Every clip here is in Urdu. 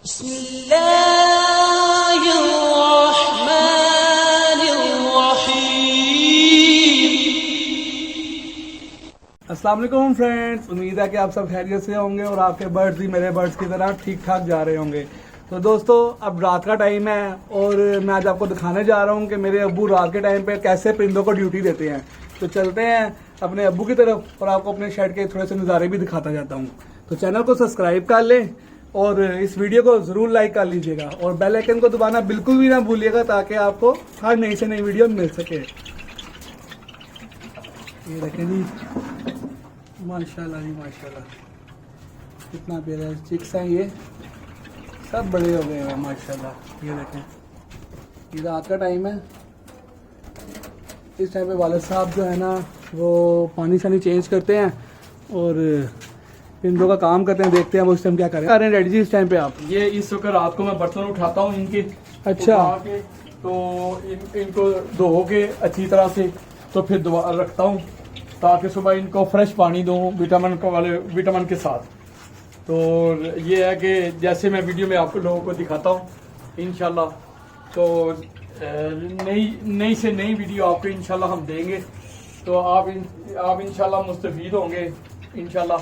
بسم اللہ الرحمن الرحیم۔ السلام علیکم فرینڈز، امید ہے کہ آپ سب خیریت سے ہوں گے اور آپ کے برڈز بھی میرے برڈز کی طرح ٹھیک ٹھاک جا رہے ہوں گے۔ تو دوستو اب رات کا ٹائم ہے اور میں آج آپ کو دکھانے جا رہا ہوں کہ میرے ابو رات کے ٹائم پہ کیسے پرندوں کو ڈیوٹی دیتے ہیں۔ تو چلتے ہیں اپنے ابو کی طرف اور آپ کو اپنے شیڈ کے تھوڑے سے نظارے بھی دکھاتا جاتا ہوں۔ تو چینل کو سبسکرائب کر لیں اور اس ویڈیو کو ضرور لائک کر لیجیے گا اور بیل آئیکن کو دبانا بالکل بھی نہ بھولیے گا تاکہ آپ کو ہر نئی سے نئی ویڈیو مل سکے۔ یہ دیکھیں جی، ماشاءاللہ جی ماشاءاللہ، کتنا پیارا چکس ہیں، یہ سب بڑے ہو گئے ہیں ماشاءاللہ۔ یہ دیکھیں، یہ رات کا ٹائم ہے، اس ٹائم پہ والد صاحب جو ہے نا وہ پانی شانی چینج کرتے ہیں اور پرندوں کا کام کرتے ہیں، دیکھتے ہیں وہ اس ٹائم کیا کر رہے ہیں ڈیڈی جی۔ اس ٹائم پہ آپ یہ اس وقت رات کو میں برتن اٹھاتا ہوں ان کے، اچھا اٹھا کے تو ان کو دھو کے اچھی طرح سے تو پھر رکھتا ہوں تاکہ صبح ان کو فریش پانی دوں وٹامن کے ساتھ۔ تو یہ ہے کہ جیسے میں ویڈیو میں آپ لوگوں کو دکھاتا ہوں انشاءاللہ، تو نئی سے نئی ویڈیو آپ کو انشاءاللہ ہم دیں گے، تو آپ انشاءاللہ مستفید ہوں گے انشاءاللہ۔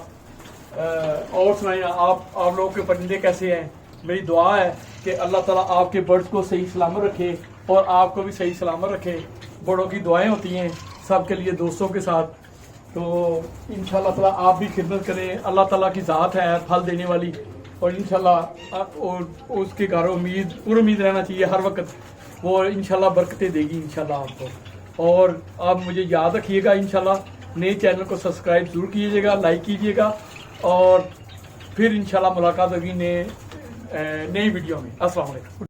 اور سنائیں آپ لوگوں کے پرندے کیسے ہیں؟ میری دعا ہے کہ اللہ تعالیٰ آپ کے برڈز کو صحیح سلامت رکھے اور آپ کو بھی صحیح سلامت رکھے۔ بڑوں کی دعائیں ہوتی ہیں سب کے لیے دوستوں کے ساتھ، تو انشاءاللہ تعالیٰ آپ بھی خدمت کریں۔ اللہ تعالیٰ کی ذات ہے پھل دینے والی، اور انشاءاللہ اور اس کے گھر امید رہنا چاہیے ہر وقت، وہ انشاءاللہ برکتیں دے گی انشاءاللہ آپ کو۔ اور آپ مجھے یاد رکھیے گا انشاءاللہ، نئے چینل کو سبسکرائب ضرور کیجیے گا، لائک کیجیے گا، اور پھر انشاءاللہ ملاقات ہوگی نئی ویڈیو میں۔ السلام علیکم۔